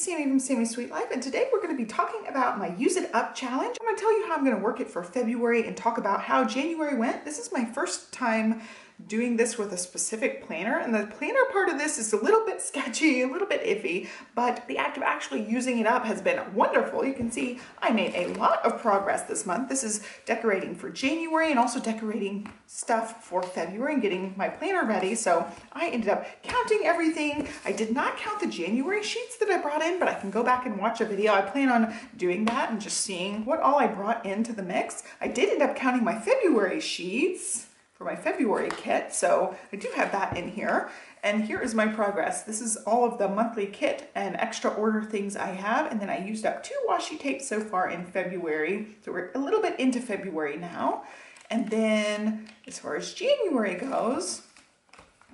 it's Sammy from Sammy's Sweet Life, and today we're going to be talking about my Use It Up challenge. I'm going to tell you how I'm going to work it for February and talk about how January went. This is my first time doing this with a specific planner, and the planner part of this is a little bit sketchy, a little bit iffy, but the act of actually using it up has been wonderful. You can see I made a lot of progress this month. This is decorating for January and also decorating stuff for February and getting my planner ready. So I ended up counting everything. I did not count the January sheets that I brought in, but I can go back and watch a video. I plan on doing that and just seeing what all I brought into the mix. I did end up counting my February sheets for my February kit, so I do have that in here. And here is my progress. This is all of the monthly kit and extra order things I have, and then I used up 2 washi tapes so far in February, so we're a little bit into February now. And then as far as January goes,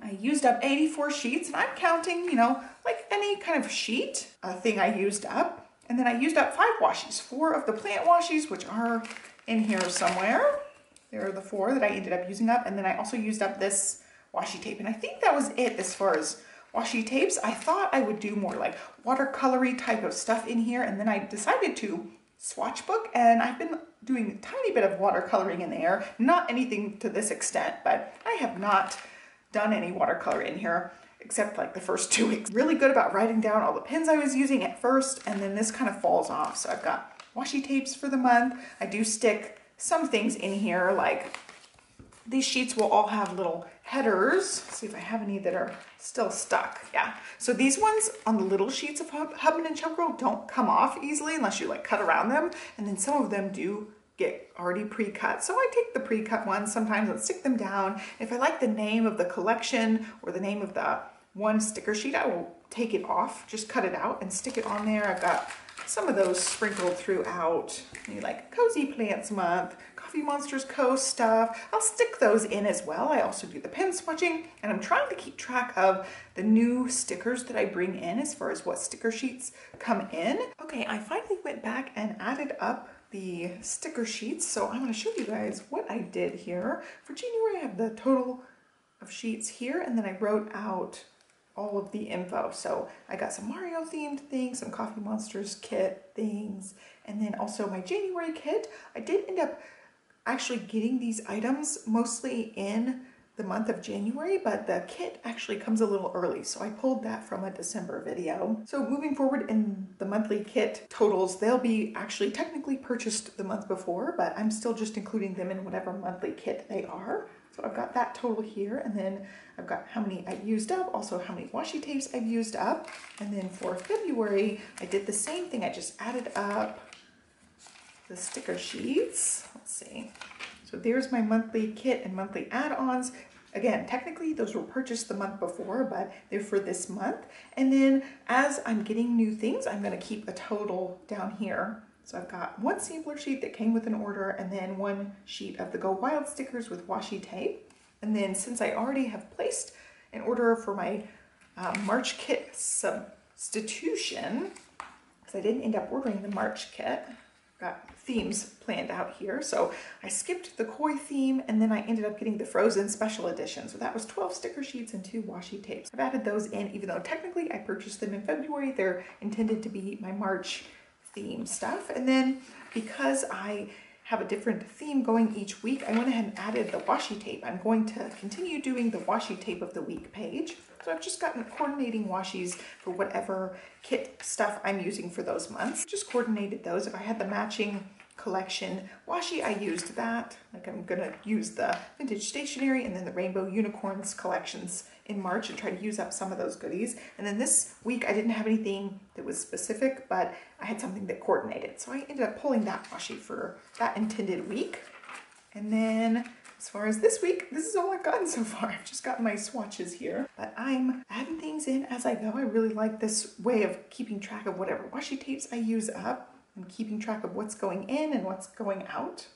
I used up 84 sheets, and I'm counting, you know, like any kind of sheet thing I used up. And then I used up 5 washies, 4 of the plant washies, which are in here somewhere. There are the 4 that I ended up using up, and then I also used up this washi tape, and I think that was it as far as washi tapes. I thought I would do more like watercolory type of stuff in here, and then I decided to swatch book, and I've been doing a tiny bit of watercoloring in there, not anything to this extent, but I have not done any watercolor in here except like the first 2 weeks. Really good about writing down all the pens I was using at first, and then this kind of falls off. So I've got washi tapes for the month. I do stick some things in here, like these sheets will all have little headers. Let's see if I have any that are still stuck. Yeah, so these ones on the little sheets of Hubman and Choke Roll don't come off easily unless you like cut around them, and then some of them do get already pre-cut. So I take the pre-cut ones sometimes and stick them down. If I like the name of the collection or the name of the one sticker sheet, I will take it off, just cut it out and stick it on there. I've got some of those sprinkled throughout, maybe like Cozy Plants Month, Coffee Monsters Co. stuff. I'll stick those in as well. I also do the pen swatching, and I'm trying to keep track of the new stickers that I bring in as far as what sticker sheets come in. Okay, I finally went back and added up the sticker sheets, so I'm going to show you guys what I did here. For January, I have the total of sheets here, and then I wrote out all of the info. So I got some Mario themed things, some Coffee Monsters kit things, and then also my January kit. I did end up actually getting these items mostly in the month of January, but the kit actually comes a little early, so I pulled that from a December video. So moving forward in the monthly kit totals, they'll be actually technically purchased the month before, but I'm still just including them in whatever monthly kit they are. So I've got that total here, and then I've got how many I've used up, also how many washi tapes I've used up. And then for February, I did the same thing. I just added up the sticker sheets. Let's see. So there's my monthly kit and monthly add-ons. Again, technically those were purchased the month before, but they're for this month. And then as I'm getting new things, I'm going to keep a total down here. So I've got 1 sampler sheet that came with an order, and then 1 sheet of the Go Wild stickers with washi tape. And then since I already have placed an order for my March kit substitution, because I didn't end up ordering the March kit, got themes planned out here. So I skipped the koi theme, and then I ended up getting the Frozen special edition. So that was 12 sticker sheets and 2 washi tapes. I've added those in, even though technically I purchased them in February. They're intended to be my March theme stuff. And then because I have a different theme going each week, I went ahead and added the washi tape. I'm going to continue doing the washi tape of the week page. So I've just gotten coordinating washies for whatever kit stuff I'm using for those months. Just coordinated those. If I had the matching collection washi, I used that. Like I'm gonna use the vintage stationery and then the rainbow unicorns collections in March and try to use up some of those goodies. And then this week I didn't have anything that was specific, but I had something that coordinated. So I ended up pulling that washi for that intended week. And then as far as this week, this is all I've gotten so far. I've just got my swatches here, but I'm adding things in as I go. I really like this way of keeping track of whatever washi tapes I use up and keeping track of what's going in and what's going out.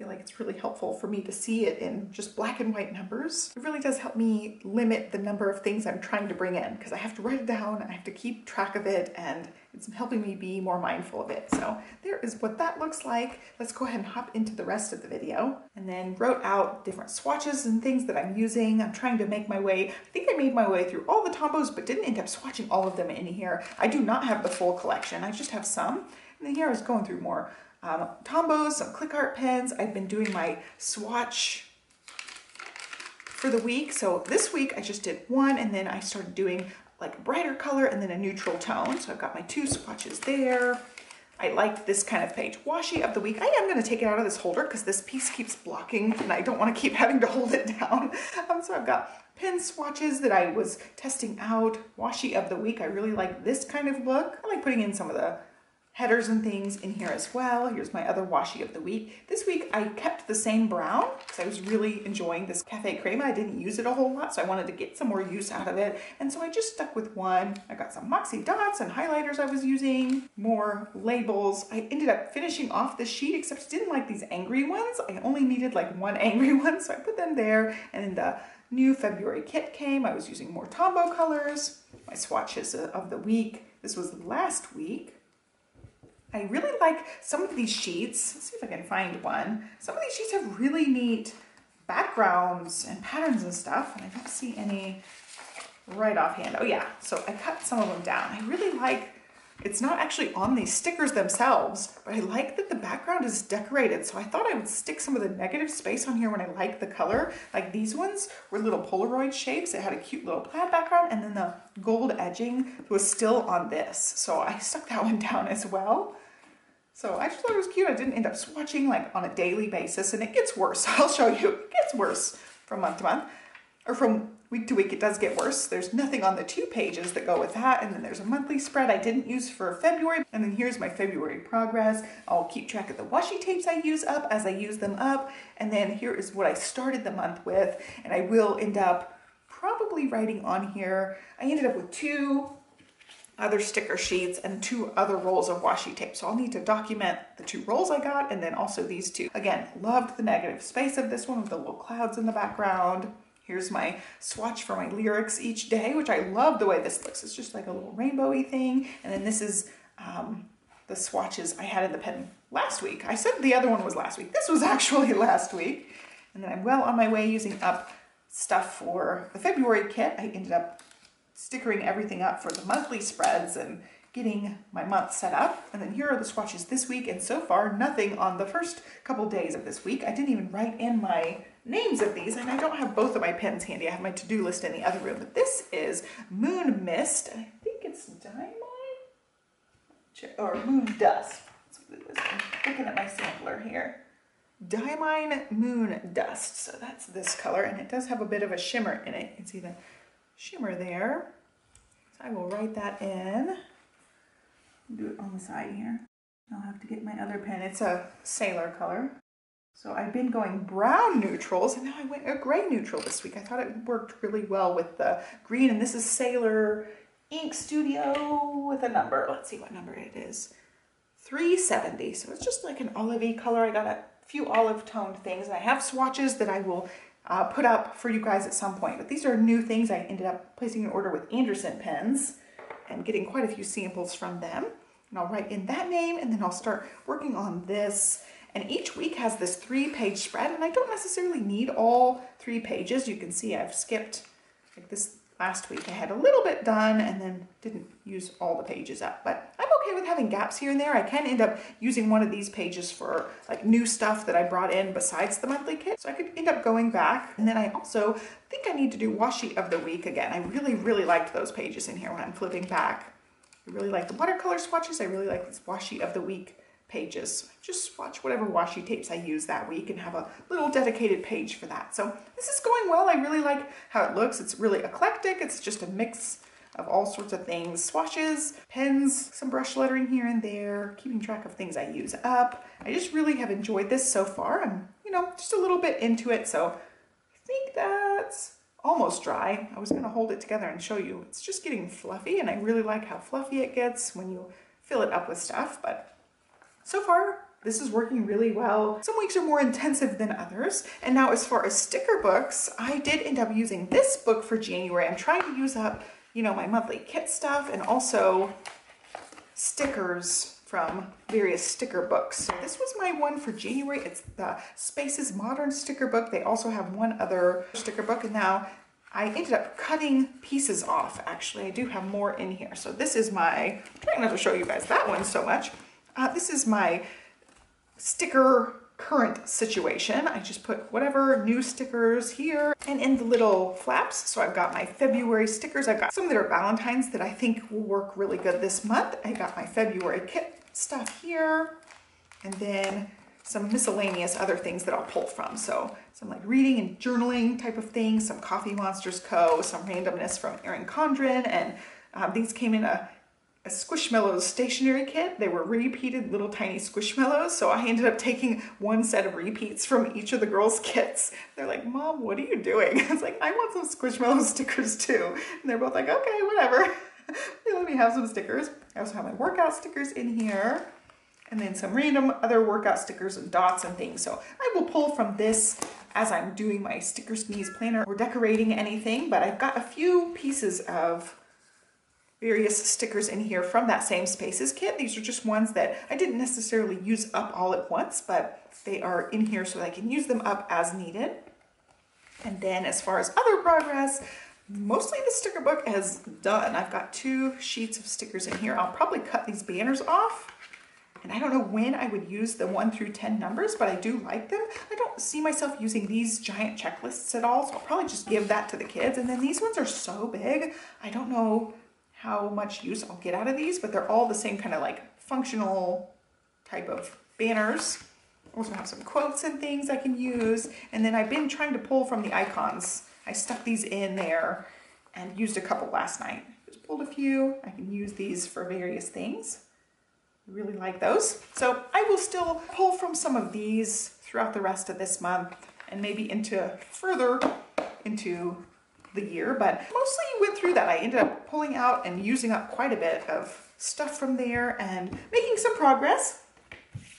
feel like it's really helpful for me to see it in just black and white numbers. It really does help me limit the number of things I'm trying to bring in because I have to write it down, I have to keep track of it, and it's helping me be more mindful of it. So there is what that looks like. Let's go ahead and hop into the rest of the video. And then wrote out different swatches and things that I'm using. I'm trying to make my way, I think I made my way through all the Tombos, but didn't end up swatching all of them in here. I do not have the full collection, I just have some. And then here I was going through more Tombos, some click art pens. I've been doing my swatch for the week. So this week I just did one, and then I started doing like a brighter color and then a neutral tone. So I've got my 2 swatches there. I liked this kind of page. Washi of the week. I am going to take it out of this holder because this piece keeps blocking and I don't want to keep having to hold it down. So I've got pen swatches that I was testing out. Washi of the week. I really like this kind of look. I like putting in some of the headers and things in here as well. Here's my other washi of the week. This week I kept the same brown because I was really enjoying this Cafe Crema. I didn't use it a whole lot, so I wanted to get some more use out of it. And so I just stuck with one. I got some Moxie dots and highlighters I was using, more labels. I ended up finishing off this sheet, except I didn't like these angry ones. I only needed like one angry one, so I put them there. And then the new February kit came. I was using more Tombow colors. My swatches of the week. This was last week. I really like some of these sheets. Let's see if I can find one. Some of these sheets have really neat backgrounds and patterns and stuff, and I don't see any right offhand. Oh yeah, so I cut some of them down. I really like, it's not actually on these stickers themselves, but I like that the background is decorated. So I thought I would stick some of the negative space on here when I like the color. Like these ones were little Polaroid shapes. It had a cute little plaid background, and then the gold edging was still on this. So I stuck that one down as well. So I just thought it was cute. I didn't end up swatching like on a daily basis, and it gets worse. I'll show you. It gets worse from month to month, or from week to week. It does get worse. There's nothing on the 2 pages that go with that, and then there's a monthly spread I didn't use for February, and then here's my February progress. I'll keep track of the washi tapes I use up as I use them up, and then here is what I started the month with, and I will end up probably writing on here. I ended up with 2 other sticker sheets and 2 other rolls of washi tape. So I'll need to document the 2 rolls I got, and then also these 2. Again, loved the negative space of this one with the little clouds in the background. Here's my swatch for my lyrics each day, which I love the way this looks. It's just like a little rainbowy thing. And then this is the swatches I had in the pen last week. I said the other one was last week. This was actually last week. And then I'm well on my way using up stuff for the February kit. I ended up stickering everything up for the monthly spreads and getting my month set up. And then here are the swatches this week, and so far nothing on the first couple days of this week. I didn't even write in my names of these, and I don't have both of my pens handy. I have my to-do list in the other room, but this is Moon Mist. I think it's Diamond or Moon Dust. That's what it is. I'm looking at my sampler here. Diamond Moon Dust. So that's this color, and it does have a bit of a shimmer in it. You can see the shimmer there. So I will write that in. Do it on the side here. I'll have to get my other pen. It's a sailor color. So I've been going brown neutrals, and now I went a gray neutral this week. I thought it worked really well with the green, and this is Sailor Ink Studio with a number. Let's see what number it is. 370. So it's just like an olivey color. I got a few olive toned things, and I have swatches that I will put up for you guys at some point. But these are new things. I ended up placing an order with Anderson pens and getting quite a few samples from them. And I'll write in that name, and then I'll start working on this. And each week has this 3-page spread, and I don't necessarily need all 3 pages. You can see I've skipped, like this last week I had a little bit done and then didn't use all the pages up, but I'm okay with having gaps here and there. I can end up using one of these pages for like new stuff that I brought in besides the monthly kit. So I could end up going back. And then I also think I need to do washi of the week again. I really, really liked those pages in here when I'm flipping back. I really like the watercolor swatches. I really like this washi of the week pages. Just swatch whatever washi tapes I use that week and have a little dedicated page for that. So this is going well. I really like how it looks. It's really eclectic. It's just a mix of all sorts of things. Swatches, pens, some brush lettering here and there, keeping track of things I use up. I just really have enjoyed this so far. I'm, just a little bit into it. So I think that's almost dry. I was going to hold it together and show you. It's just getting fluffy, and I really like how fluffy it gets when you fill it up with stuff. But so far, This is working really well. Some weeks are more intensive than others. And now as far as sticker books, I did end up using this book for January. I'm trying to use up, you know, my monthly kit stuff and also stickers from various sticker books. So this was my one for January. It's the Spaces Modern sticker book. They also have one other sticker book, and now I ended up cutting pieces off. Actually, I do have more in here. So this is my, I'm trying not to show you guys that one so much. This is my sticker current situation. I just put whatever new stickers here and in the little flaps. So I've got my February stickers. I've got some that are Valentine's that I think will work really good this month. I got my February kit stuff here, and then some miscellaneous other things that I'll pull from. So some like reading and journaling type of things, some Coffee Monsters Co., some randomness from Erin Condren, and these came in a Squishmallows stationery kit. They were repeated little tiny Squishmallows, so I ended up taking one set of repeats from each of the girls' kits. They're like, Mom, what are you doing? I was like, I want some Squishmallows stickers too. And they're both like, okay, whatever. They let me have some stickers. I also have my workout stickers in here, and then some random other workout stickers and dots and things. So I will pull from this as I'm doing my Sticker Sneeze planner or decorating anything, but I've got a few pieces of various stickers in here from that same Spaces kit. These are just ones that I didn't necessarily use up all at once, but they are in here so that I can use them up as needed. And then as far as other progress, mostly the sticker book is done. I've got 2 sheets of stickers in here. I'll probably cut these banners off. And I don't know when I would use the 1 through 10 numbers, but I do like them. I don't see myself using these giant checklists at all, so I'll probably just give that to the kids. And then these ones are so big, I don't know how much use I'll get out of these, but they're all the same kind of like functional type of banners. Also have some quotes and things I can use. And then I've been trying to pull from the icons. I stuck these in there and used a couple last night. Just pulled a few. I can use these for various things. I really like those. So I will still pull from some of these throughout the rest of this month and maybe further into the year, but mostly went through that. I ended up pulling out and using up quite a bit of stuff from there and making some progress.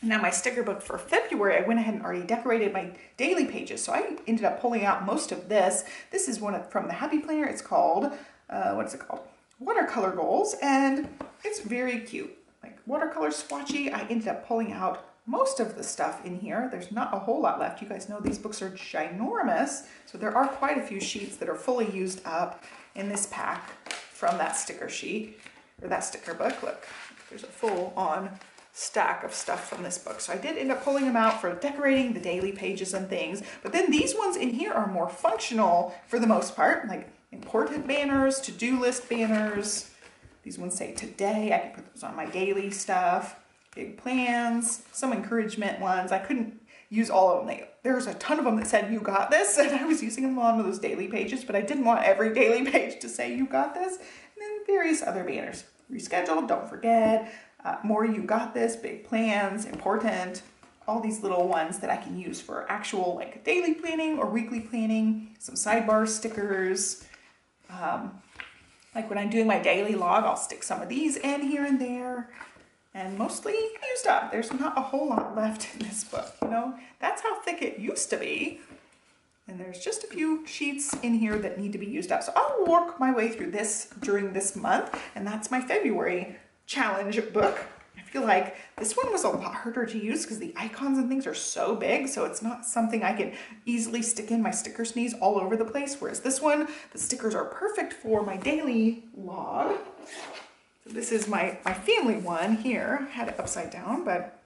Now my sticker book for February, I went ahead and already decorated my daily pages, so I ended up pulling out most of this. This is one from the Happy Planner. It's called, what is it called? Watercolor Goals, and it's very cute. Like watercolor swatchy. I ended up pulling out most of the stuff in here. There's not a whole lot left. You guys know these books are ginormous, so there are quite a few sheets that are fully used up in this pack from that sticker sheet, or that sticker book. Look, there's a full-on stack of stuff from this book. So I did end up pulling them out for decorating the daily pages and things, but then these ones in here are more functional for the most part, like important banners, to-do list banners. These ones say today. I can put those on my daily stuff. Big plans, some encouragement ones. I couldn't use all of them. There's a ton of them that said, you got this, and I was using them on those daily pages, but I didn't want every daily page to say, you got this. And then various other banners. Rescheduled, don't forget, more you got this, big plans, important, all these little ones that I can use for actual like daily planning or weekly planning, some sidebar stickers. Like when I'm doing my daily log, I'll stick some of these in here and there. And mostly used up. There's not a whole lot left in this book, you know? That's how thick it used to be. And there's just a few sheets in here that need to be used up. So I'll work my way through this during this month. And that's my February challenge book. I feel like this one was a lot harder to use because the icons and things are so big. So it's not something I can easily stick in my Sticker Sneeze all over the place. Whereas this one, the stickers are perfect for my daily log. So this is my family one here. I had it upside down, but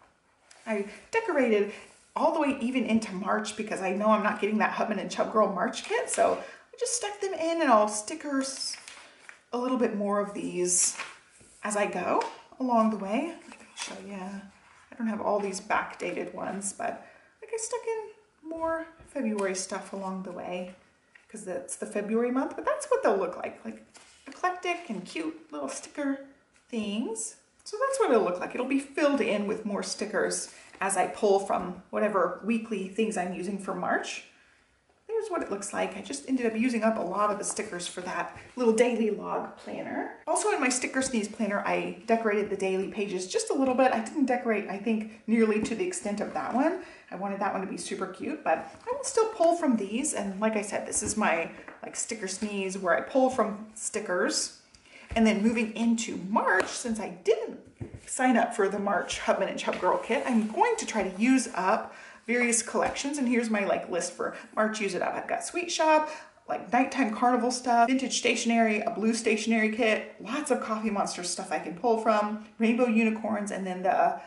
I decorated all the way even into March because I know I'm not getting that Hubman and Chub Girl March kit. So I just stuck them in, and I'll stickers a little bit more of these as I go along the way. I'll show you. I don't have all these backdated ones, but like I stuck in more February stuff along the way because it's the February month, but that's what they'll look like eclectic and cute little sticker things. So that's what it'll look like. It'll be filled in with more stickers as I pull from whatever weekly things I'm using for March. there's what it looks like. I just ended up using up a lot of the stickers for that little daily log planner. Also in my Sticker Sneeze planner, I decorated the daily pages just a little bit. I didn't decorate, I think, nearly to the extent of that one. I wanted that one to be super cute, but I will still pull from these. And like I said, this is my like Sticker Sneeze where I pull from stickers. And then moving into March, since I didn't sign up for the March Hubman and Chub Girl kit, I'm going to try to use up various collections. And here's my like list for March Use It Up. I've got Sweet Shop, like nighttime carnival stuff, vintage stationery, a blue stationery kit, lots of Coffee Monster stuff I can pull from, rainbow unicorns, and then the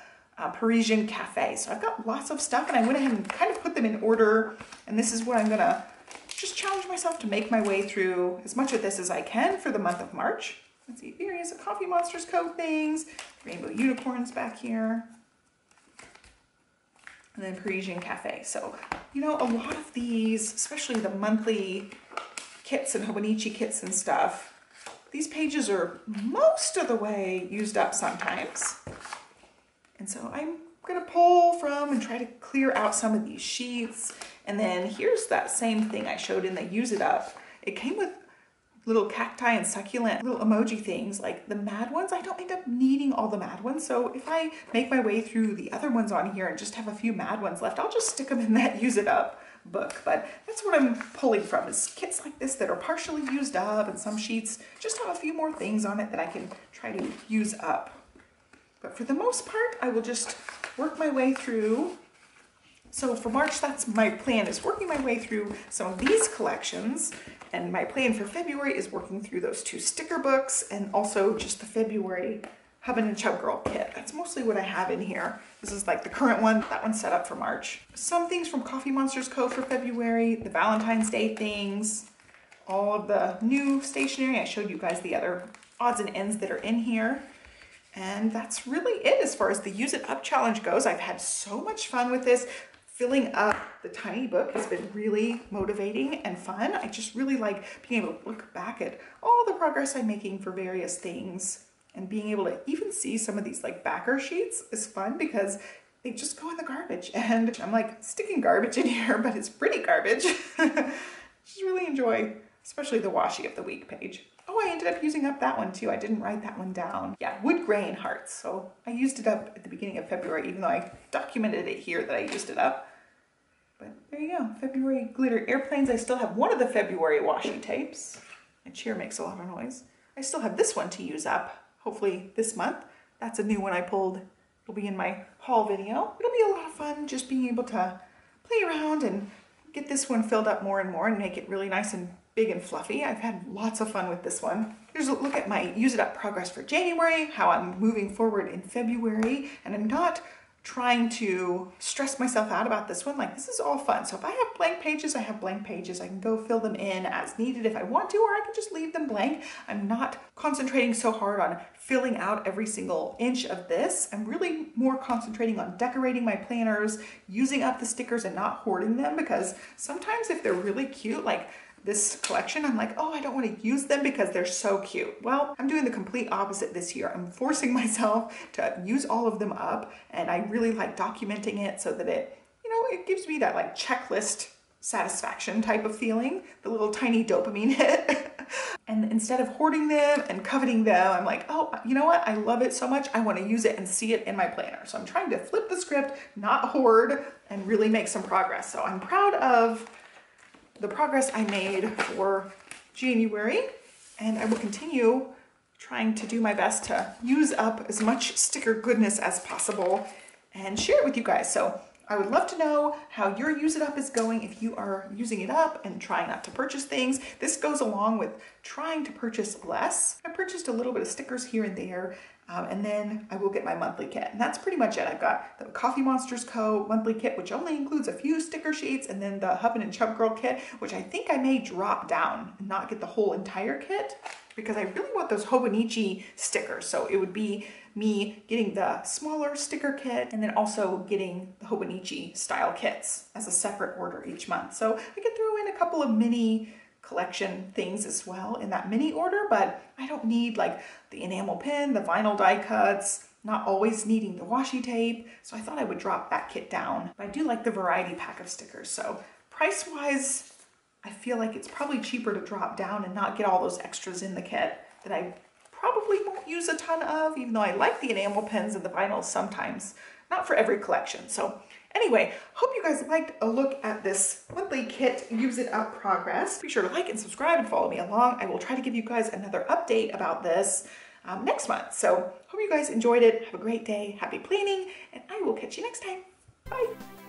Parisian cafe. So I've got lots of stuff, and I went ahead and kind of put them in order. And this is what I'm gonna just challenge myself to make my way through as much of this as I can for the month of March. Let's see, various Coffee Monsters code things, rainbow unicorns back here, and then Parisian cafe. So, you know, a lot of these, especially the monthly kits and Hobonichi kits and stuff, these pages are most of the way used up sometimes. And so I'm gonna pull from and try to clear out some of these sheets. And then here's that same thing I showed in the Use It Up. It came with little cacti and succulent little emoji things, like the mad ones. I don't end up needing all the mad ones, so if I make my way through the other ones on here and just have a few mad ones left, I'll just stick them in that Use It Up book. But that's what I'm pulling from, is kits like this that are partially used up, and some sheets just have a few more things on it that I can try to use up. But for the most part, I will just work my way through. So for March, that's my plan, is working my way through some of these collections. And my plan for February is working through those 2 sticker books and also just the February Hubman and Chub Girl kit. That's mostly what I have in here. This is like the current one. That one's set up for March. Some things from Coffee Monsters Co. for February, the Valentine's Day things, all of the new stationery. I showed you guys the other odds and ends that are in here. And that's really it as far as the Use It Up challenge goes. I've had so much fun with this. Filling up the tiny book has been really motivating and fun. I just really like being able to look back at all the progress I'm making for various things, and being able to even see some of these like backer sheets is fun because they just go in the garbage, and I'm like sticking garbage in here, but it's pretty garbage. Just really enjoy, especially the washi of the week page. Oh, I ended up using up that one too. I didn't write that one down. Yeah, wood grain hearts. So I used it up at the beginning of February, even though I documented it here that I used it up. But there you go, February glitter airplanes. I still have one of the February washi tapes. My chair makes a lot of noise. I still have this one to use up, hopefully this month. That's a new one I pulled. It'll be in my haul video. It'll be a lot of fun just being able to play around and get this one filled up more and more and make it really nice and big and fluffy. I've had lots of fun with this one. Here's a look at my Use It Up progress for January, how I'm moving forward in February, and I'm not trying to stress myself out about this one. Like, this is all fun. So if I have blank pages, I have blank pages. I can go fill them in as needed if I want to, or I can just leave them blank. I'm not concentrating so hard on filling out every single inch of this. I'm really more concentrating on decorating my planners, using up the stickers and not hoarding them, because sometimes if they're really cute, like this collection, I'm like, oh, I don't want to use them because they're so cute. Well, I'm doing the complete opposite this year. I'm forcing myself to use all of them up, and I really like documenting it so that it, you know, it gives me that like checklist satisfaction type of feeling, the little tiny dopamine hit. And instead of hoarding them and coveting them, I'm like, oh, you know what? I love it so much. I want to use it and see it in my planner. So I'm trying to flip the script, not hoard, and really make some progress. So I'm proud of the progress I made for January, and I will continue trying to do my best to use up as much sticker goodness as possible and share it with you guys. So I would love to know how your Use It Up is going, if you are using it up and trying not to purchase things. This goes along with trying to purchase less. I purchased a little bit of stickers here and there, and then I will get my monthly kit. And that's pretty much it. I've got the Coffee Monsters Co. monthly kit, which only includes a few sticker sheets, and then the Hubman and Chub Girl kit, which I think I may drop down and not get the whole entire kit, because I really want those Hobonichi stickers. So it would be me getting the smaller sticker kit and then also getting the Hobonichi style kits as a separate order each month. So I could throw in a couple of mini collection things as well in that mini order, but I don't need like the enamel pin, the vinyl die cuts, not always needing the washi tape. So I thought I would drop that kit down. But I do like the variety pack of stickers. So price-wise, I feel like it's probably cheaper to drop down and not get all those extras in the kit that I probably won't use a ton of, even though I like the enamel pens and the vinyls sometimes. Not for every collection. So anyway, hope you guys liked a look at this monthly kit Use It Up progress. Be sure to like and subscribe and follow me along. I will try to give you guys another update about this next month. So hope you guys enjoyed it. Have a great day. Happy planning, and I will catch you next time. Bye.